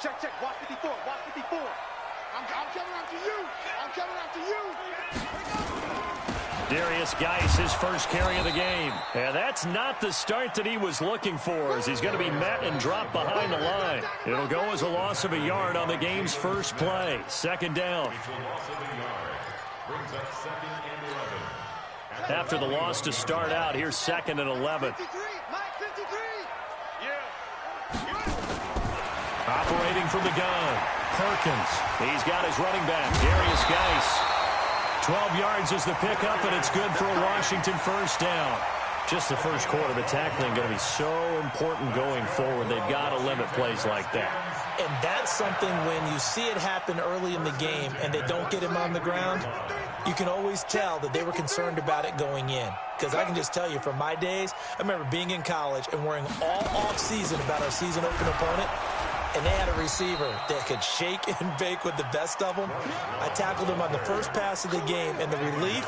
Check, check. Watch 54. Watch 54. I'm coming after you. I'm coming after you. Darius Geis, his first carry of the game. And that's not the start that he was looking for, as he's going to be met and dropped behind the line. It'll go as a loss of a yard on the game's first play. Second down. After the loss to start out, here's 2nd and 11. Operating from the gun, Perkins. He's got his running back, Darius Geis. 12 yards is the pickup, and it's good for a Washington first down. Just the first quarter, the tackling going to be so important going forward. They've got to limit plays like that. And that's something when you see it happen early in the game and they don't get him on the ground, you can always tell that they were concerned about it going in. Because I can just tell you from my days, I remember being in college and worrying all off-season about our season open opponent. And they had a receiver that could shake and bake with the best of them. I tackled him on the first pass of the game, and the relief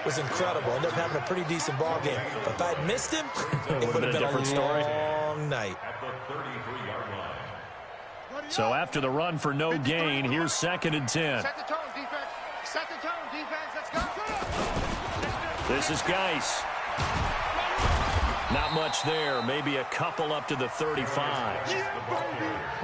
was incredible. Ended up having a pretty decent ball game. But if I'd missed him, it would have been a different story. Long night. So after the run for no gain, here's 2nd and 10. Set the tone, defense. Set the tone, defense. Let's go. This is Geis. Not much there. Maybe a couple up to the 35.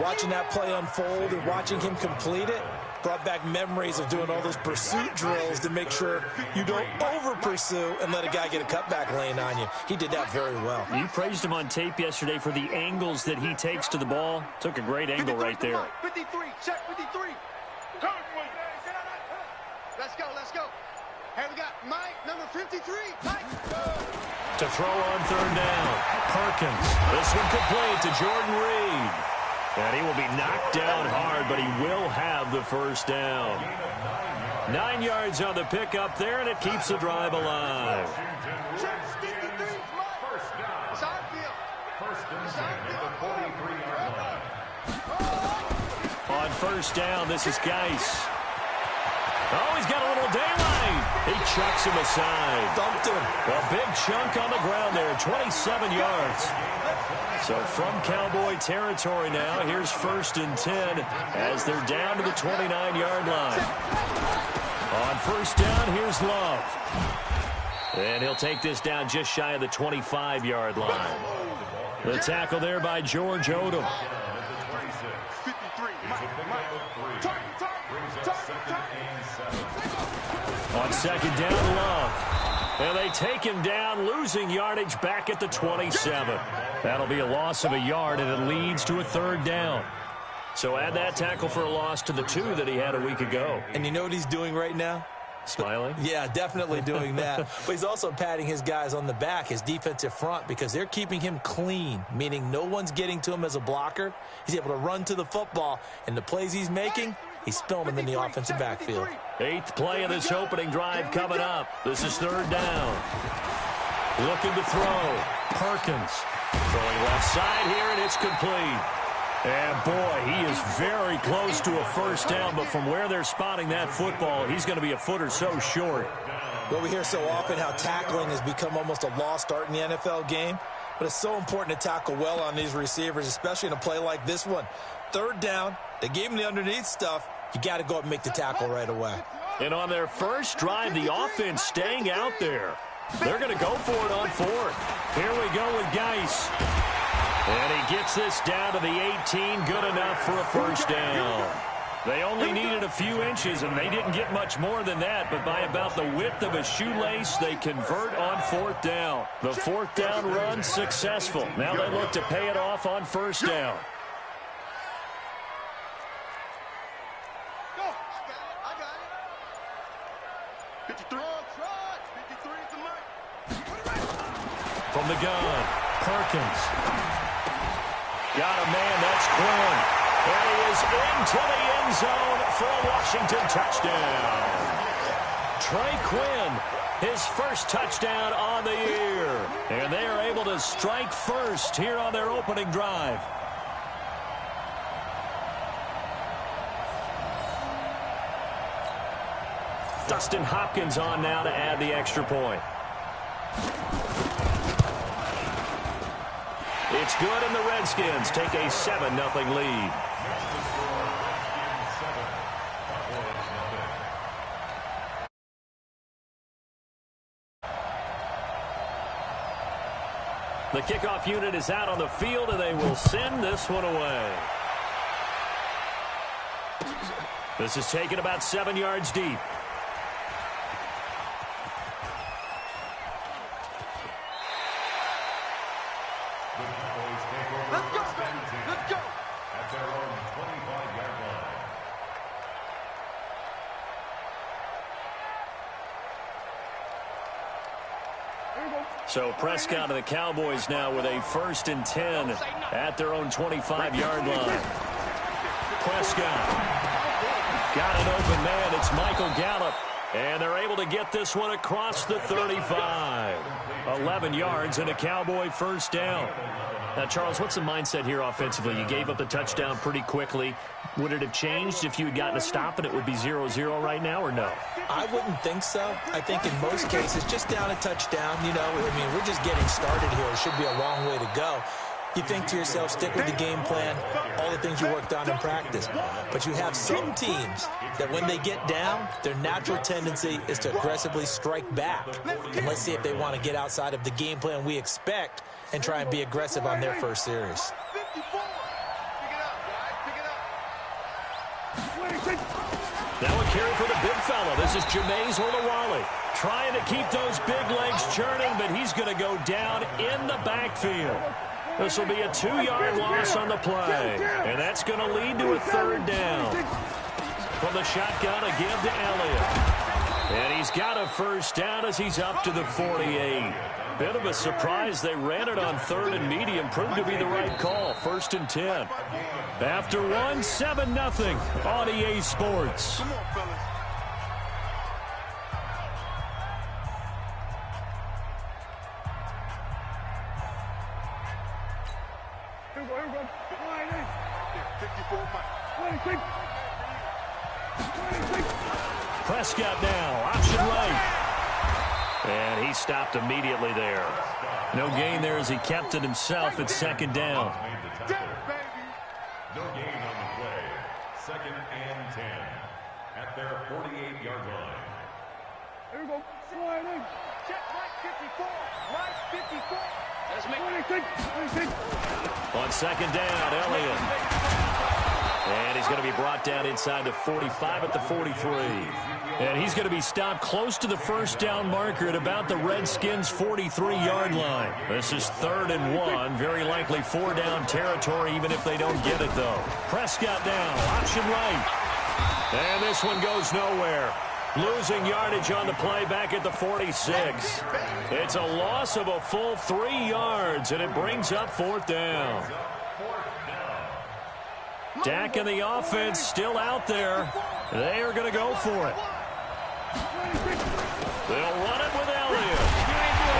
Watching that play unfold and watching him complete it brought back memories of doing all those pursuit drills to make sure you don't over-pursue and let a guy get a cutback laying on you. He did that very well. You praised him on tape yesterday for the angles that he takes to the ball. Took a great angle right there. 53, check 53. Let's go, let's go. Hey, we got Mike, number 53. Mike. To throw on 3rd down, Perkins. This one complete to Jordan Reed. And he will be knocked down hard, but he will have the first down. 9 yards on the pickup there, and it keeps the drive alive. On first down, this is Geis. Oh, he's got a little daylight. He chucks him aside. Dumped him. A big chunk on the ground there, 27 yards. So from Cowboy territory now, here's 1st and 10 as they're down to the 29-yard line. On first down, here's Love. And he'll take this down just shy of the 25-yard line. The tackle there by George Odom. On 2nd down, Love. And they take him down, losing yardage back at the 27. That'll be a loss of a yard, and it leads to a 3rd down. So add that tackle for a loss to the 2 that he had a week ago. And you know what he's doing right now? Smiling? Yeah, definitely doing that. But he's also patting his guys on the back, his defensive front, because they're keeping him clean, meaning no one's getting to him as a blocker. He's able to run to the football, and the plays he's making, he's spilling them in the offensive backfield. 8th play of this opening drive coming up. This is 3rd down. Looking to throw. Perkins throwing left side here, and it's complete. And, boy, he is very close to a first down, but from where they're spotting that football, he's going to be a foot or so short. Well, we hear so often how tackling has become almost a lost art in the NFL game, but it's so important to tackle well on these receivers, especially in a play like this one. 3rd down, they gave him the underneath stuff. You got to go up and make the tackle right away. And on their first drive, the offense staying out there. They're going to go for it on 4th. Here we go with Geis. And he gets this down to the 18, good enough for a first down. They only needed a few inches, and they didn't get much more than that, but by about the width of a shoelace, they convert on 4th down. The 4th down run successful. Now they look to pay it off on first down. From the gun, Perkins. Got a man, that's Quinn. And he is into the end zone for a Washington touchdown. Trey Quinn, his first touchdown on the year. And they are able to strike first here on their opening drive. Dustin Hopkins on now to add the extra point. It's good, and the Redskins take a 7-0 lead. The kickoff unit is out on the field, and they will send this one away. This is taken about 7 yards deep. Let's go, baby. Let's go. At their own 25-yard line. So Prescott and the Cowboys now with a 1st and 10 at their own 25-yard line. Prescott got an open man. It's Michael Gallup. And they're able to get this one across the 35. 11 yards and a Cowboy 1st down. Now, Charles, what's the mindset here offensively? You gave up the touchdown pretty quickly. Would it have changed if you had gotten a stop and it would be 0-0 right now, or no? I wouldn't think so. I think in most cases, just down a touchdown, you know, I mean, we're just getting started here. It should be a long way to go. You think to yourself, stick with the game plan, all the things you worked on in practice. But you have some teams that when they get down, their natural tendency is to aggressively strike back. And let's see if they want to get outside of the game plan we expect and try and be aggressive on their first series. Now a carry for the big fella. This is Jameis Olawale trying to keep those big legs churning, but he's going to go down in the backfield. This will be a 2-yard loss on the play, and that's going to lead to a 3rd down. From the shotgun, a give to Elliott. And he's got a 1st down as he's up to the 48. Bit of a surprise. They ran it on 3rd and medium. Proved to be the right call. 1st and 10. After 1, 7-0 on EA Sports. Come on, fellas. Here we go. 54 Mike. Prescott now, option right. And he stopped immediately there. No gain there as he kept it himself at 2nd down. No gain on the play. 2nd and 10 at their 48-yard line. Here we go. Slide in. Check right 54. Right 54. Let's make it. On 2nd down, Elliott. And he's going to be brought down inside the 45 at the 43. And he's going to be stopped close to the 1st down marker at about the Redskins' 43-yard line. This is 3rd and 1. Very likely 4-down territory, even if they don't get it, though. Prescott down, option right. And this one goes nowhere. Losing yardage on the play back at the 46. It's a loss of a full 3 yards, and it brings up 4th down. Dak and the offense still out there. They are going to go for it. They'll run it with Elliott.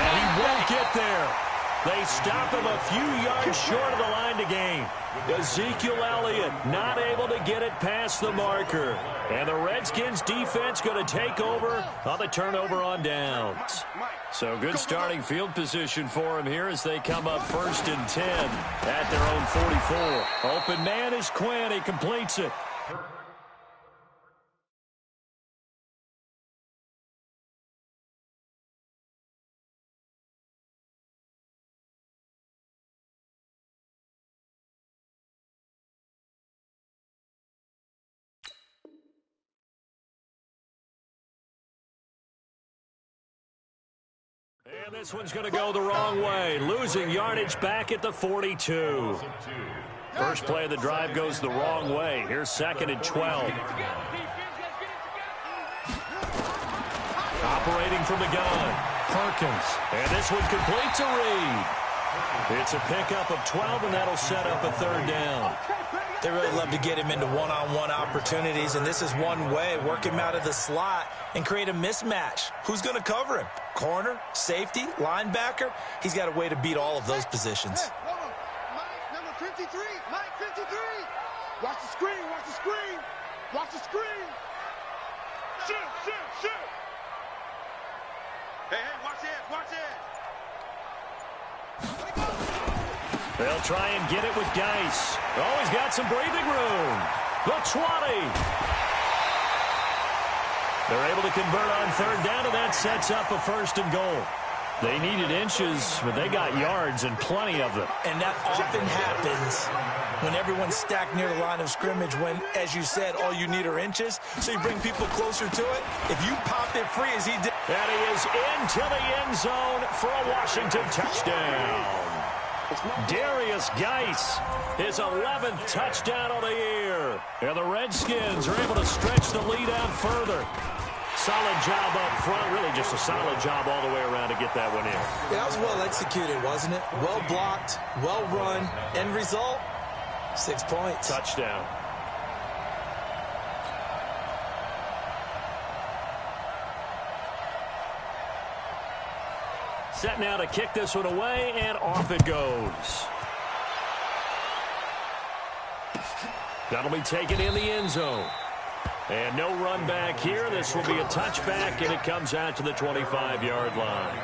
And he won't get there. They stop him a few yards short of the line to gain. Ezekiel Elliott not able to get it past the marker. And the Redskins defense going to take over on the turnover on downs. So good starting field position for him here as they come up 1st and 10 at their own 44. Open man is Quinn. He completes it. And this one's going to go the wrong way. Losing yardage back at the 42. First play of the drive goes the wrong way. Here's 2nd and 12. Operating from the gun, Perkins. And this one completes a read. It's a pickup of 12, and that'll set up a 3rd down. They really love to get him into one-on-one opportunities, and this is one way. Work him out of the slot and create a mismatch. Who's going to cover him? Corner, safety, linebacker? He's got a way to beat all of those positions. Hey, hold on. Mike, number 53. Mike, 53. Watch the screen. Watch the screen. Watch the screen. Shoot. Hey, watch it. Watch it. They'll try and get it with Geis. Oh, he's got some breathing room. The 20. They're able to convert on third down, and that sets up a 1st and goal. They needed inches, but they got yards and plenty of them. And that often happens when everyone's stacked near the line of scrimmage when, as you said, all you need are inches. So you bring people closer to it. If you pop it free as he did. And he is into the end zone for a Washington touchdown. Darius Geis, his 11th touchdown of the year. And the Redskins are able to stretch the lead out further. Solid job up front, really just a solid job all the way around to get that one in. That was well executed, wasn't it? Well blocked, well run. End result, 6 points. Touchdown. Set now to kick this one away, and off it goes. That'll be taken in the end zone. And no run back here. This will be a touchback, and it comes out to the 25-yard line.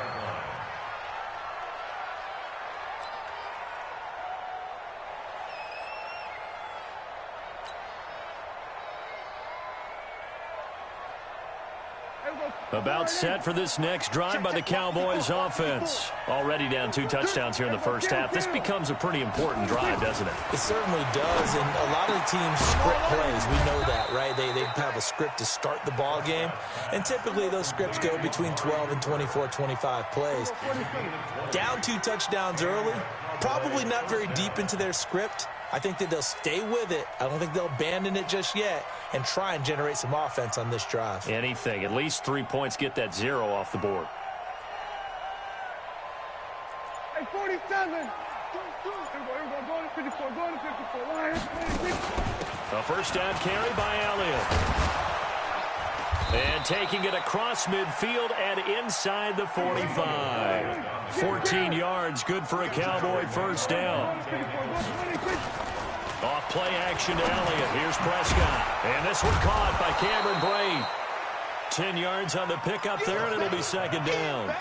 About set for this next drive by the Cowboys offense. Already down 2 touchdowns here in the first half. This becomes a pretty important drive, doesn't it? It certainly does, and a lot of the teams script plays. We know that, right? They have a script to start the ball game, and typically those scripts go between 12 and 24, 25 plays. Down 2 touchdowns early, probably not very deep into their script. I think that they'll stay with it. I don't think they'll abandon it just yet and try and generate some offense on this drive. Anything. At least 3 points, get that 0 off the board. Hey, 47. Here we go. Going to 54. Going to 54. A first down carry by Elliott. And taking it across midfield and inside the 45. 14 yards, good for a Cowboy first down. Off play action to Elliott. Here's Prescott. And this one caught by Cameron Brate. 10 yards on the pickup there, and it'll be 2nd down.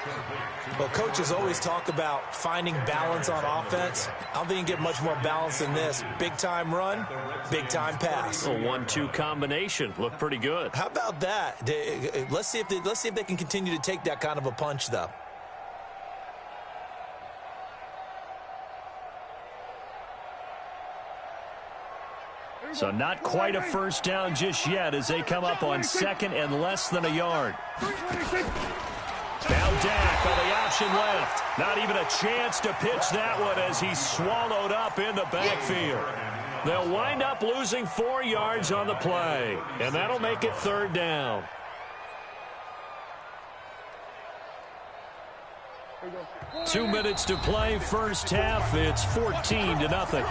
Well, coaches always talk about finding balance on offense. I don't think you can get much more balance than this. Big-time run, big-time pass. A 1-2 combination. Looked pretty good. How about that? Let's see if they can continue to take that kind of a punch, though. So not quite a first down just yet as they come up on 2nd and less than a yard. Now Dak on the option left. Not even a chance to pitch that one as he's swallowed up in the backfield. They'll wind up losing 4 yards on the play, and that'll make it 3rd down. Two minutes to play first half. It's 14-0.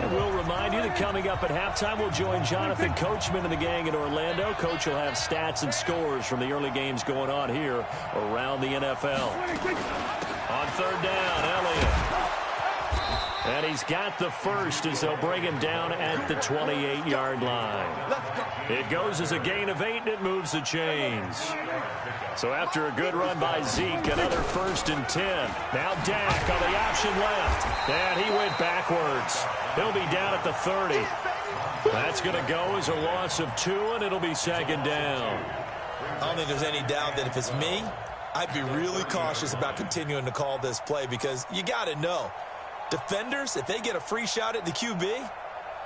And we'll remind you that coming up at halftime, we'll join Jonathan Coachman and the gang in Orlando. Coach will have stats and scores from the early games going on here around the NFL. On 3rd down, Elliott. And he's got the first as they'll bring him down at the 28-yard line. It goes as a gain of 8, and it moves the chains. So after a good run by Zeke, another 1st and 10. Now Dak on the option left. And he went backwards. He'll be down at the 30. That's going to go as a loss of 2, and it'll be 2nd down. I don't think there's any doubt that if it's me, I'd be really cautious about continuing to call this play because you got to know. Defenders, if they get a free shot at the QB,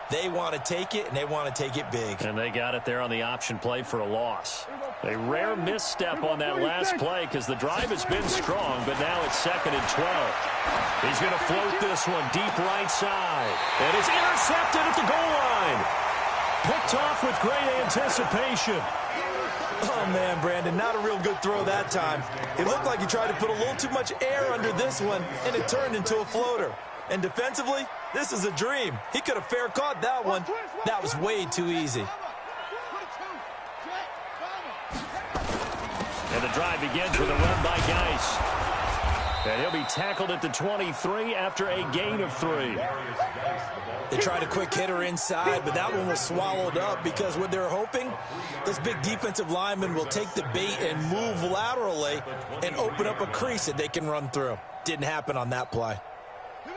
they want to take it, and they want to take it big. And they got it there on the option play for a loss. A rare misstep on that last play because the drive has been strong, but now it's 2nd and 12. He's going to float this one deep right side. And it's intercepted at the goal line. Picked off with great anticipation. Oh, man, Brandon, not a real good throw that time. It looked like he tried to put a little too much air under this one, and it turned into a floater. And defensively, this is a dream. He could have fair caught that one. That was way too easy. And the drive begins with a run by Geis. And he'll be tackled at the 23 after a gain of 3. They tried a quick hitter inside, but that one was swallowed up because what they're hoping, this big defensive lineman will take the bait and move laterally and open up a crease that they can run through. Didn't happen on that play.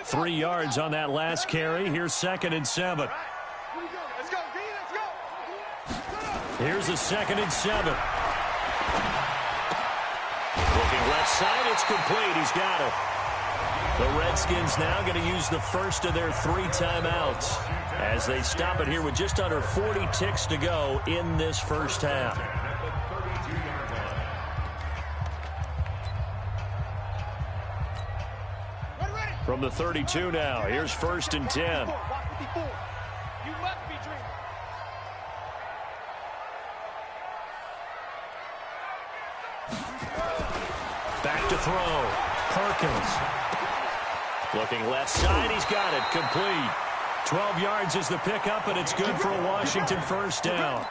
3 yards on that last carry. Here's 2nd and 7. Let's go, D, let's go. Here's the 2nd and 7. Looking left side, it's complete. He's got it. The Redskins now going to use the first of their 3 timeouts as they stop it here with just under 40 ticks to go in this first half. From the 32 now, here's 1st and 10. You must be dreaming. Back to throw. Perkins. Looking left side, he's got it. Complete. 12 yards is the pickup, and it's good for a Washington first down.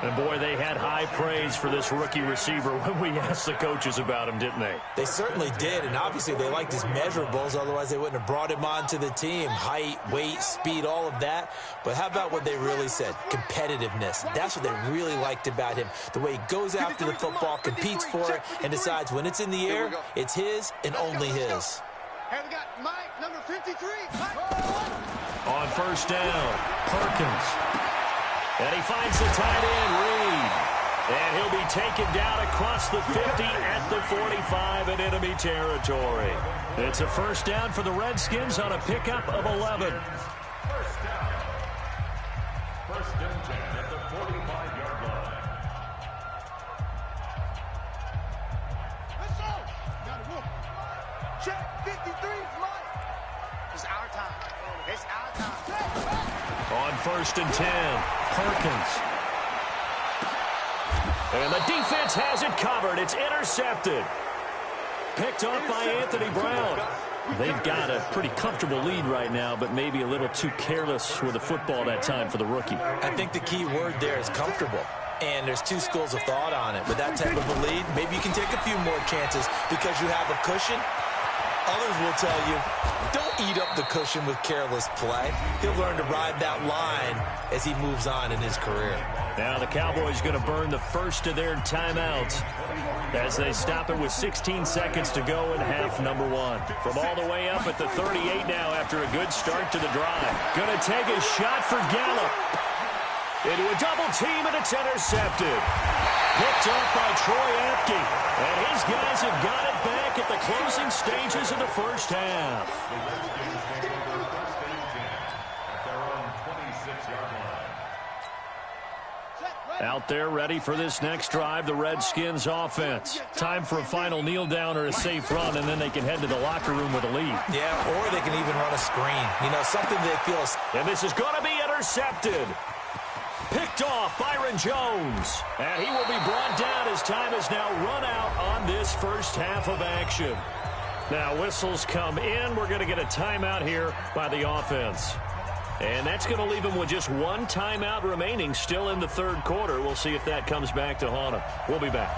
And, boy, they had high praise for this rookie receiver when we asked the coaches about him, didn't they? They certainly did, and obviously they liked his measurables. Otherwise, they wouldn't have brought him onto the team. Height, weight, speed, all of that. But how about what they really said? Competitiveness. That's what they really liked about him. The way he goes after the football, competes for it, and decides when it's in the air, it's his and only his. Hey, we got Mike, number 53. On first down, Perkins. And he finds the tight end, Reed. And he'll be taken down across the 50 at the 45 in enemy territory. It's a first down for the Redskins on a pickup of 11. First down. 1st and 10 at the 45-yard line. Let's go. Got it, check 53, Mike. It's our time. It's our time. On 1st and 10, Perkins. And the defense has it covered. It's intercepted. Picked off by Anthony Brown. They've got a pretty comfortable lead right now, but maybe a little too careless with the football that time for the rookie. I think the key word there is comfortable. And there's 2 schools of thought on it. With that type of a lead, maybe you can take a few more chances because you have a cushion. Others will tell you, don't eat up the cushion with careless play. He'll learn to ride that line as he moves on in his career. Now the Cowboys going to burn the first of their timeouts as they stop it with 16 seconds to go in half number 1. From all the way up at the 38 now after a good start to the drive. Going to take a shot for Gallup. Into a double team, and it's intercepted. Picked up by Troy Apke. And his guys have got it back at the closing stages of the first half. Out there ready for this next drive, the Redskins offense. Time for a final kneel down or a safe run, and then they can head to the locker room with a lead. Yeah, or they can even run a screen. You know, something they feel. And this is going to be intercepted. Picked off Byron Jones. And he will be brought down as time has now run out on this first half of action. Now whistles come in. We're going to get a timeout here by the offense. And that's going to leave them with just 1 timeout remaining still in the 3rd quarter. We'll see if that comes back to haunt them. We'll be back.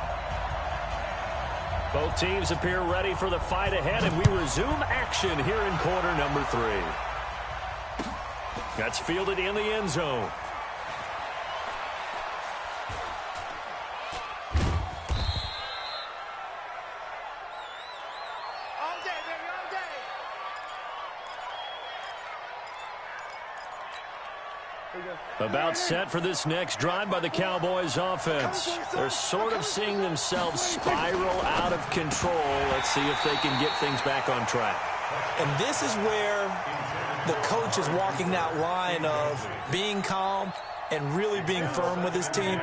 Both teams appear ready for the fight ahead, and we resume action here in quarter number 3. That's fielded in the end zone. About set for this next drive by the Cowboys offense. They're sort of seeing themselves spiral out of control. Let's see if they can get things back on track. And this is where the coach is walking that line of being calm and really being firm with his team.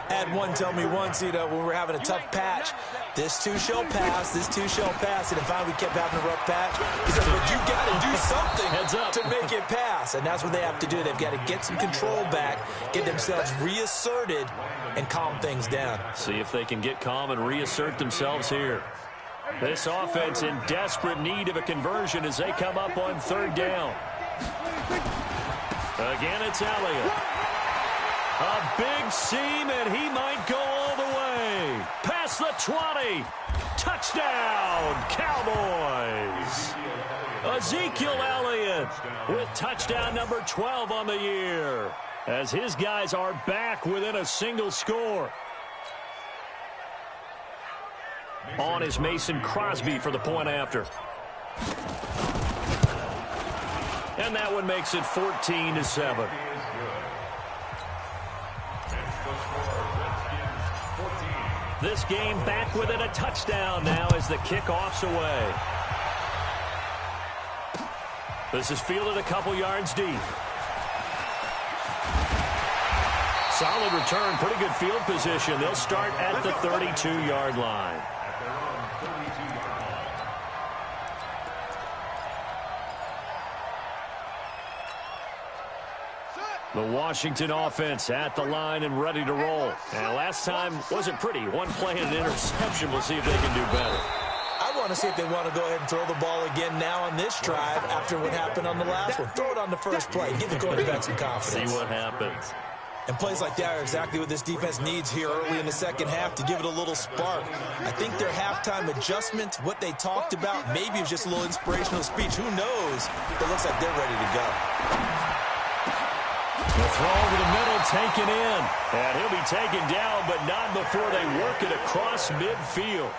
I had one tell me once, you know, when we were having a tough patch, this too shall pass, this too shall pass. And if we kept having a rough patch, he said, but you got to do something to make it pass. And that's what they have to do. They've got to get some control back, get themselves reasserted, and calm things down. See if they can get calm and reassert themselves here. This offense in desperate need of a conversion as they come up on 3rd down. Again, it's Elliott. A big seam, and he might go all the way. Past the 20. Touchdown, Cowboys! Ezekiel Elliott with touchdown number 12 on the year, as his guys are back within a single score. On is Mason Crosby for the point after. And that one makes it 14-7. This game back within a touchdown now as the kickoff's away. This is fielded a couple yards deep. Solid return, pretty good field position. They'll start at the 32-yard line. The Washington offense at the line and ready to roll. And last time wasn't pretty. One play and an interception. We'll see if they can do better. I want to see if they want to go ahead and throw the ball again now on this drive after what happened on the last one. Throw it on the first play. Give the quarterback some confidence. See what happens. And plays like that are exactly what this defense needs here early in the second half to give it a little spark. I think their halftime adjustment, what they talked about, maybe it was just a little inspirational speech. Who knows? It looks like they're ready to go. The throw over the middle, taken in. And he'll be taken down, but not before they work it across midfield.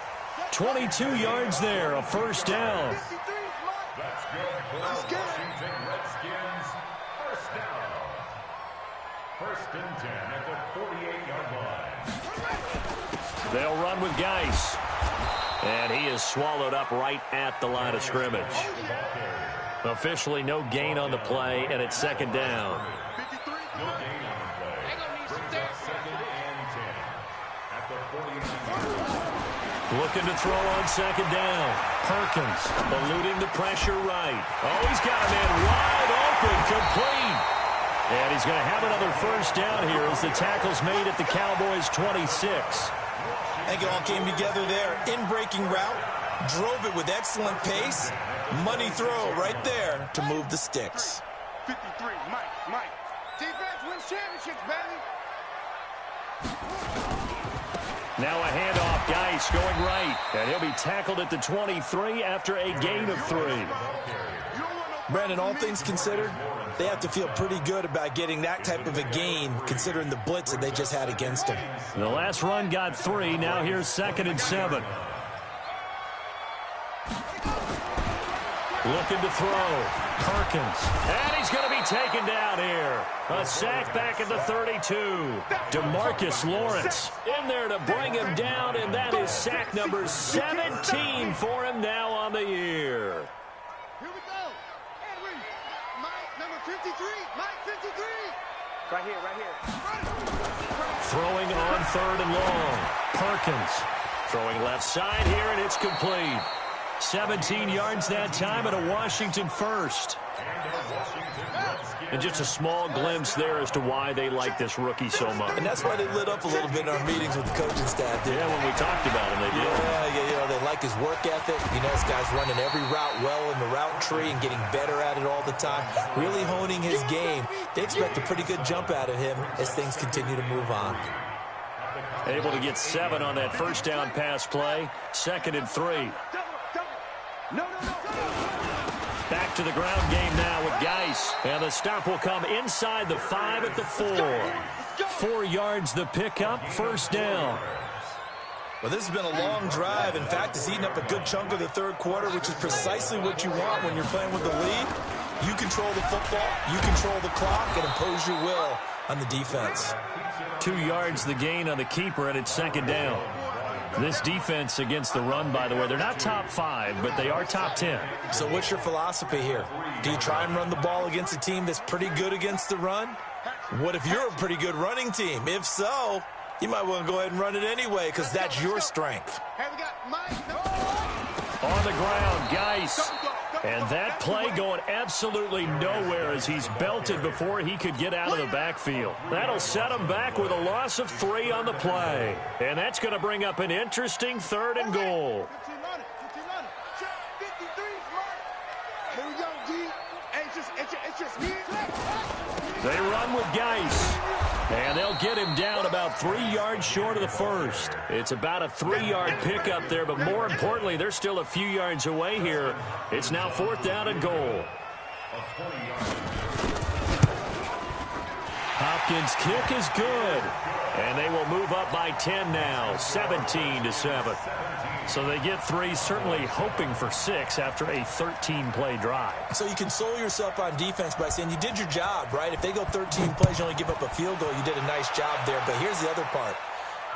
22 yards there, a first down. That's good for Washington Redskins. First down. First and 10 at the 48-yard line. They'll run with Geis. And he is swallowed up right at the line of scrimmage. Officially no gain on the play, and it's second down. No gain on the play. Brings up second and 10 at the 49-yard line. Looking to throw on second down. Perkins eluding the pressure right. Oh, he's got a man wide open, complete. And he's going to have another first down here as the tackle's made at the Cowboys' 26. I think it all came together there. In-breaking route, drove it with excellent pace. Money throw right there to move the sticks. 53, Mike. Defense wins championships, baby. Now a handoff, Geis going right. And he'll be tackled at the 23 after a gain of 3. Brandon, all things considered, they have to feel pretty good about getting that type of a gain, considering the blitz that they just had against them. The last run got 3. Now here's second and 7. Looking to throw. Perkins. And he's going to be taken down here. A sack back at the 32. DeMarcus Lawrence in there to bring him down, and that is sack number 17 for him now on the year. Here we go. Henry. Mike, number 53. Mike, 53. Right here. Throwing on third and long. Perkins throwing left side here, and it's complete. 17 yards that time, and a Washington first. And just a small glimpse there as to why they like this rookie so much. And that's why they lit up a little bit in our meetings with the coaching staff. Yeah, when we talked about him, they did. Yeah, they like his work ethic. You know, this guy's running every route well in the route tree and getting better at it all the time. Really honing his game. They expect a pretty good jump out of him as things continue to move on. Able to get 7 on that first down pass play. Second and 3. No. Back to the ground game now with Geis. And the stop will come inside the 5 at the 4. 4 yards the pickup, first down. Well, this has been a long drive. In fact, it's eaten up a good chunk of the third quarter, which is precisely what you want when you're playing with the lead. You control the football, you control the clock, and impose your will on the defense. 2 yards the gain on the keeper, and it's second down. This defense against the run, by the way, they're not top 5, but they are top 10. So what's your philosophy here? Do you try and run the ball against a team that's pretty good against the run? What if you're a pretty good running team? If so, you might want to go ahead and run it anyway because that's your strength. On the ground, Geis. And that play going absolutely nowhere as he's belted before he could get out of the backfield. That'll set him back with a loss of 3 on the play. And that's going to bring up an interesting third and goal. They run with Geis. And they'll get him down about 3 yards short of the first. It's about a 3-yard pickup there, but more importantly, they're still a few yards away here. It's now 4th down and goal. Hopkins' kick is good. And they will move up by 10 now, 17-7. So they get 3, certainly hoping for 6 after a 13-play drive. So you console yourself on defense by saying you did your job, right? If they go 13 plays, you only give up a field goal, you did a nice job there. But here's the other part.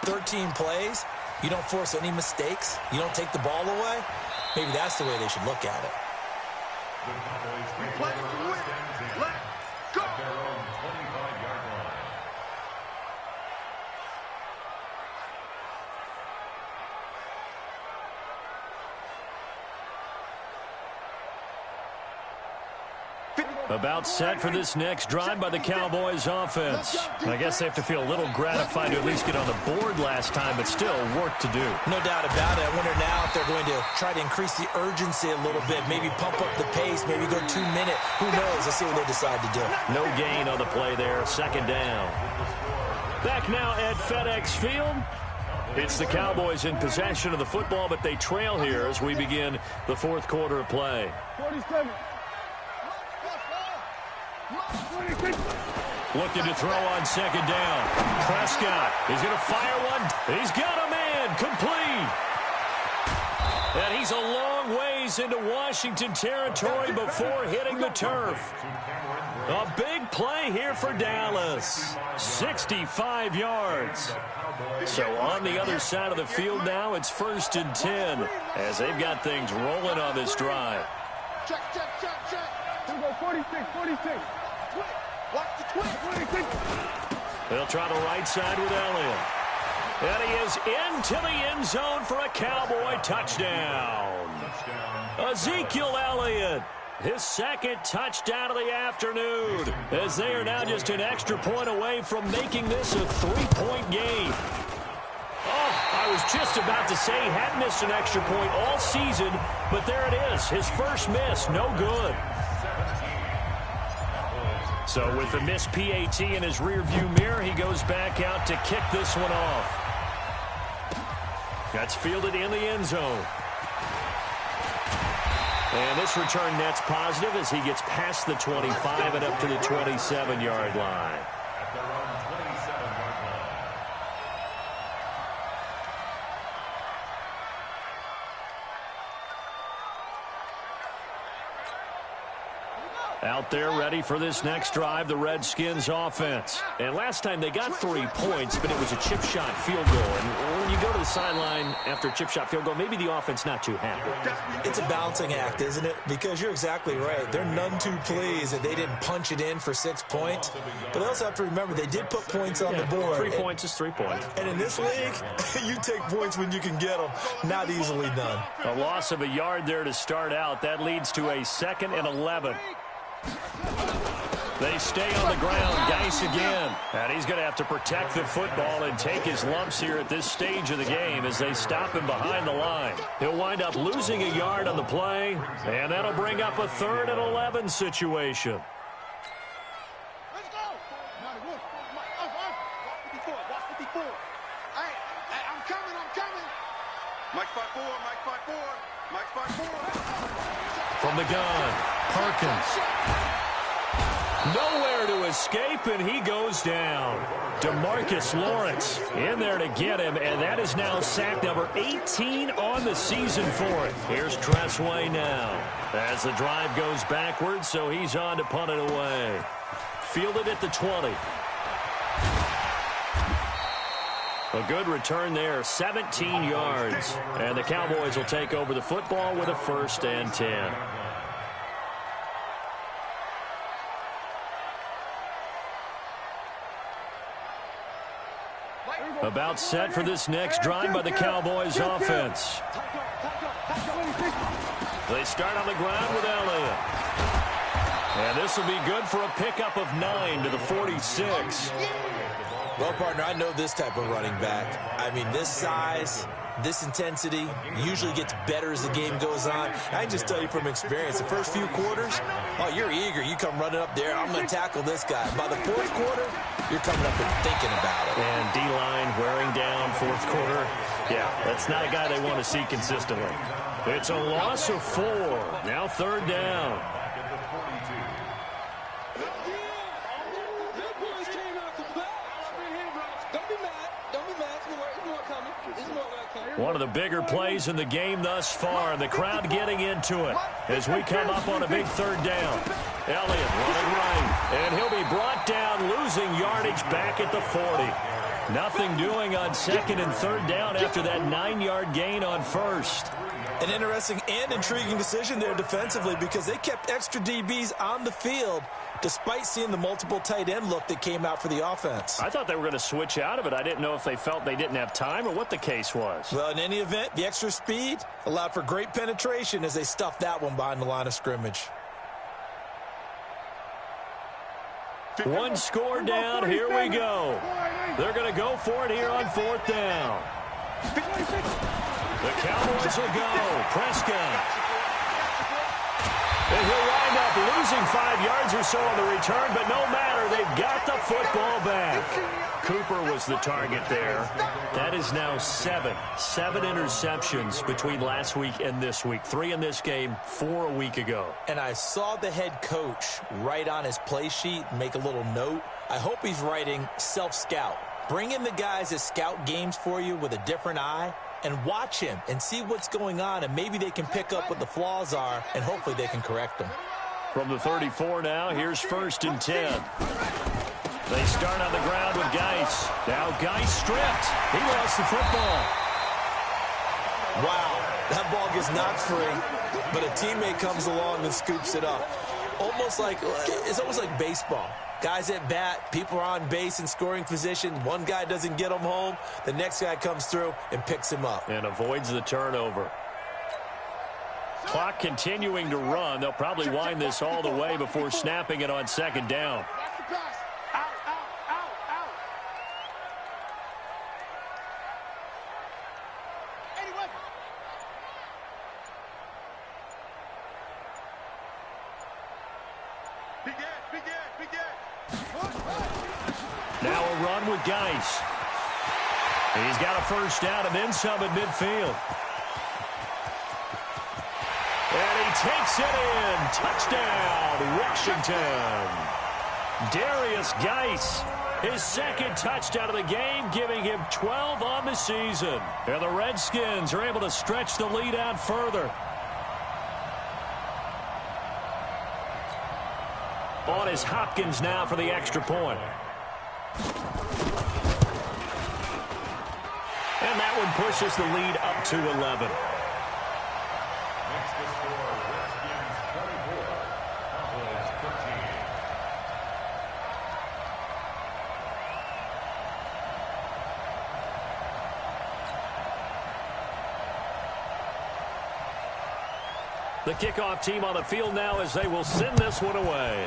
13 plays, you don't force any mistakes, you don't take the ball away. Maybe that's the way they should look at it. About set for this next drive by the Cowboys offense. I guess they have to feel a little gratified to at least get on the board last time, but still work to do. No doubt about it. I wonder now if they're going to try to increase the urgency a little bit, maybe pump up the pace, maybe go 2-minute. Who knows? Let's see what they decide to do. No gain on the play there, 2nd down. Back now at FedEx Field. It's the Cowboys in possession of the football, but they trail here as we begin the 4th quarter of play. 47. Looking to throw on 2nd down. Prescott is going to fire one. He's got a man complete. And he's a long ways into Washington territory before hitting the turf. A big play here for Dallas. 65 yards. So on the other side of the field now, it's 1st and 10 as they've got things rolling on this drive. Check. Here we go, 46. Watch the twist. They'll try the right side with Elliott. And he is into the end zone for a Cowboy touchdown. Ezekiel Elliott, his 2nd touchdown of the afternoon, as they are now just an extra point away from making this a 3-point game. Oh, I was just about to say he hadn't missed an extra point all season, but there it is, his first miss, no good. So with the missed PAT in his rearview mirror, he goes back out to kick this one off. That's fielded in the end zone. And this return net's positive as he gets past the 25 and up to the 27-yard line. Out there ready for this next drive, the Redskins offense. And last time they got 3 points, but it was a chip shot field goal. And when you go to the sideline after a chip shot field goal, maybe the offense not too happy. It's a balancing act, isn't it? Because you're exactly right. They're none too pleased that they didn't punch it in for 6 points. But they also have to remember they did put points on the board. 3 points is 3 points. And in this league, you take points when you can get them. Not easily done. A loss of a yard there to start out. That leads to a 2nd and 11. They stay on the ground. Geis again. And he's going to have to protect the football and take his lumps here at this stage of the game as they stop him behind the line. He'll wind up losing a yard on the play, and that'll bring up a 3rd and 11 situation. Let's go. Watch 54. Hey, I'm coming. Mike 5-4. From the gun, Perkins. Nowhere to escape, and he goes down. DeMarcus Lawrence in there to get him, and that is now sack number 18 on the season for it. Here's Tressway now as the drive goes backwards, so he's on to punt it away. Fielded at the 20. A good return there, 17 yards. And the Cowboys will take over the football with a 1st and 10. About set for this next drive by the Cowboys offense. They start on the ground with Elliott. And this will be good for a pickup of 9 to the 46. Well, partner, I know this type of running back. I mean, this size, This intensity usually gets better as the game goes on. I can just tell you from experience, the first few quarters, oh, you're eager. You come running up there, I'm going to tackle this guy. By the fourth quarter, you're coming up and thinking about it. And D-line wearing down fourth quarter. Yeah, that's not a guy they want to see consistently. It's a loss of 4. Now third down. One of the bigger plays in the game thus far. The crowd getting into it as we come up on a big third down. Elliott running right, and he'll be brought down, losing yardage back at the 40. Nothing doing on second and third down after that 9-yard gain on first. An interesting and intriguing decision there defensively because they kept extra DBs on the field despite seeing the multiple tight end look that came out for the offense. I thought they were going to switch out of it. I didn't know if they felt they didn't have time or what the case was. Well, in any event, the extra speed allowed for great penetration as they stuffed that one behind the line of scrimmage. One score down. Here we go. They're going to go for it here on fourth down. The Cowboys will go. Prescott. And he'll wind up losing 5 yards or so on the return, but no matter, they've got the football back. Cooper was the target there. That is now 7 interceptions between last week and this week. 3 in this game, 4 a week ago. And I saw the head coach write on his play sheet, make a little note. I hope he's writing self-scout. Bring in the guys that scout games for you with a different eye and watch him and see what's going on, and maybe they can pick up what the flaws are, and hopefully they can correct them. From the 34 now, here's first and 10. They start on the ground with Geis. Now Geis stripped. He lost the football. Wow, that ball gets knocked free, but a teammate comes along and scoops it up. It's almost like baseball. Guys at bat, people are on base in scoring position. One guy doesn't get him home. The next guy comes through and picks him up. And avoids the turnover. Clock continuing to run. They'll probably wind this all the way before snapping it on second down. Now a run with Geis. He's got a first down and then some at midfield. And he takes it in. Touchdown, Washington. Darius Geis, his second touchdown of the game, giving him 12 on the season. And the Redskins are able to stretch the lead out further. On is Hopkins now for the extra point. And that one pushes the lead up to 11. Next to score, Redskins 24, Cowboys 13. The kickoff team on the field now as they will send this one away.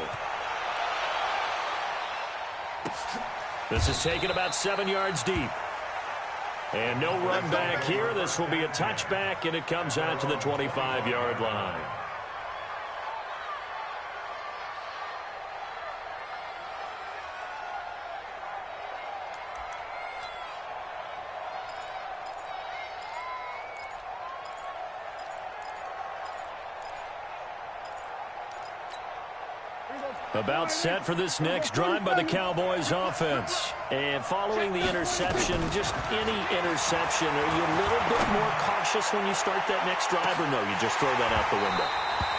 This is taken about 7 yards deep. And no run back here. This will be a touchback, and it comes out to the 25-yard line. About set for this next drive by the Cowboys offense. And following the interception, just any interception, are you a little bit more cautious when you start that next drive, or no, you just throw that out the window?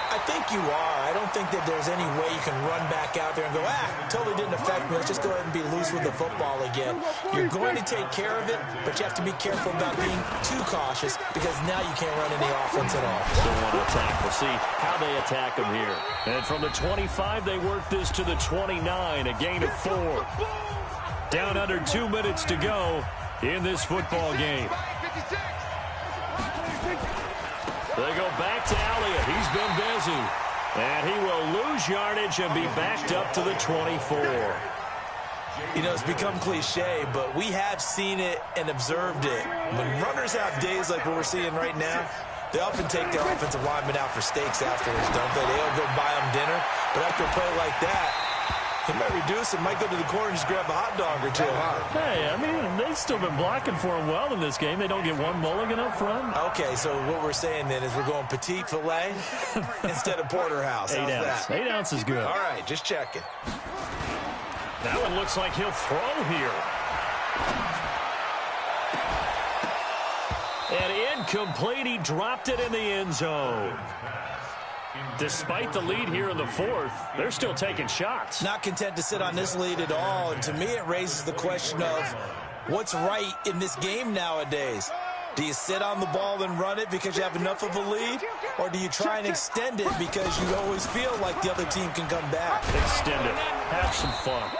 I think you are. I don't think that there's any way you can run back out there and go, totally didn't affect me. Let's just go ahead and be loose with the football again. You're going to take care of it, but you have to be careful about being too cautious because now you can't run any offense at all. Still want to attack. We'll see how they attack them here. And from the 25, they work this to the 29, a gain of 4. Down under 2 minutes to go in this football game. They go back to Elliott. He's been busy. And he will lose yardage and be backed up to the 24. You know, it's become cliche, but we have seen it and observed it. When runners have days like what we're seeing right now, they often take their offensive linemen out for steaks afterwards, don't they? They'll go buy them dinner. But after a play like that, he might reduce it, might go to the corner and just grab a hot dog or two, huh? Hey, I mean, they've still been blocking for him well in this game. They don't get one mulligan up front. Okay, so what we're saying then is we're going petite filet instead of porterhouse. How's that? 8 ounce is good. All right, just checking. That one looks like he'll throw here. And incomplete. He dropped it in the end zone. Despite the lead here in the fourth, they're still taking shots. Not content to sit on this lead at all. And to me, it raises the question of what's right in this game nowadays. Do you sit on the ball and run it because you have enough of a lead? Or do you try and extend it because you always feel like the other team can come back? Extend it. Have some fun.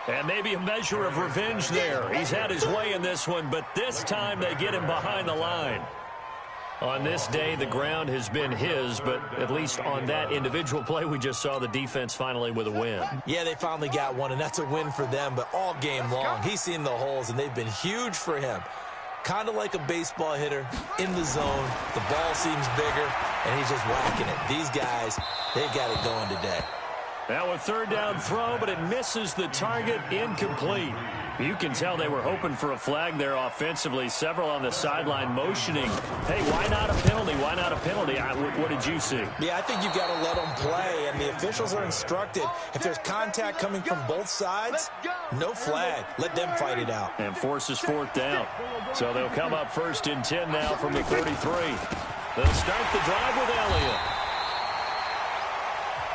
And maybe a measure of revenge there. He's had his way in this one, but this time they get him behind the line. On this day, the ground has been his, but at least on that individual play, we just saw the defense finally with a win. Yeah, they finally got one, and that's a win for them, but all game long, he's seen the holes, and they've been huge for him. Kind of like a baseball hitter in the zone. The ball seems bigger, and he's just whacking it. These guys, they've got it going today. Now a third down throw, but it misses the target, incomplete. You can tell they were hoping for a flag there offensively. Several on the sideline motioning. Hey, why not a penalty? Why not a penalty? What did you see? Yeah, I think you've got to let them play, and the officials are instructed. If there's contact coming from both sides, no flag. Let them fight it out. And forces fourth down. So they'll come up first and 10 now from the 33. They'll start the drive with Elliott.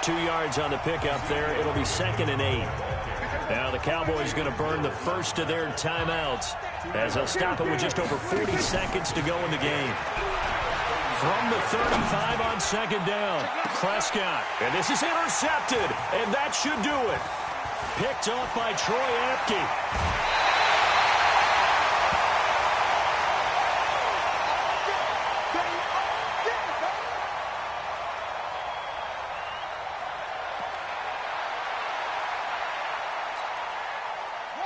2 yards on the pickup there. It'll be 2nd and 8. Now the Cowboys going to burn the first of their timeouts as they'll stop it with just over 40 seconds to go in the game. From the 35 on 2nd down, Prescott. And this is intercepted, and that should do it. Picked off by Troy Apke.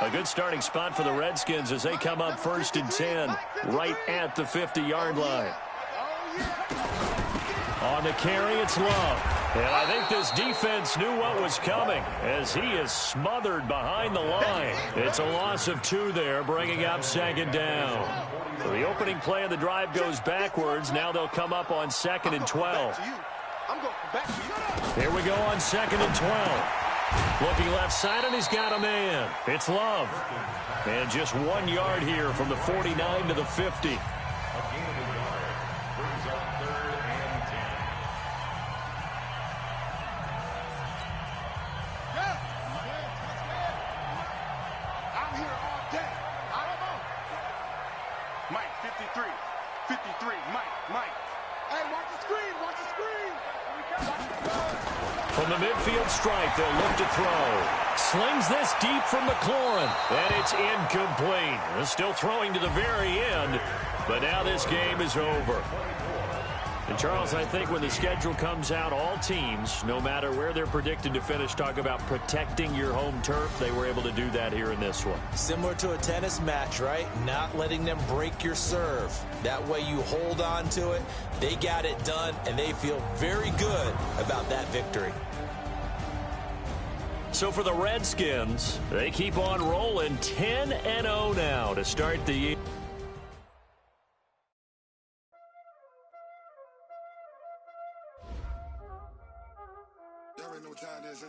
A good starting spot for the Redskins as they come up 1st and 10, right at the 50-yard line. On the carry, it's Love. And I think this defense knew what was coming as he is smothered behind the line. It's a loss of 2 there, bringing up 2nd down. So the opening play of the drive goes backwards. Now they'll come up on 2nd and 12. Here we go on 2nd and 12. Looking left side, and he's got a man. It's Love. And just 1 yard here from the 49 to the 50. A gain of a yard brings up 3rd and 10. I'm here all day. I don't know. Mike, 53. 53. Mike. Hey, watch the screen. Watch the screen. From the midfield stripe, they'll look to throw. Slings this deep from McLaurin, and it's incomplete. They're still throwing to the very end, but now this game is over. And, Charles, I think when the schedule comes out, all teams, no matter where they're predicted to finish, talk about protecting your home turf. They were able to do that here in this one. Similar to a tennis match, right? Not letting them break your serve. That way you hold on to it. They got it done, and they feel very good about that victory. So for the Redskins, they keep on rolling 10-0 now to start the year. Y'all already know what time it is, huh?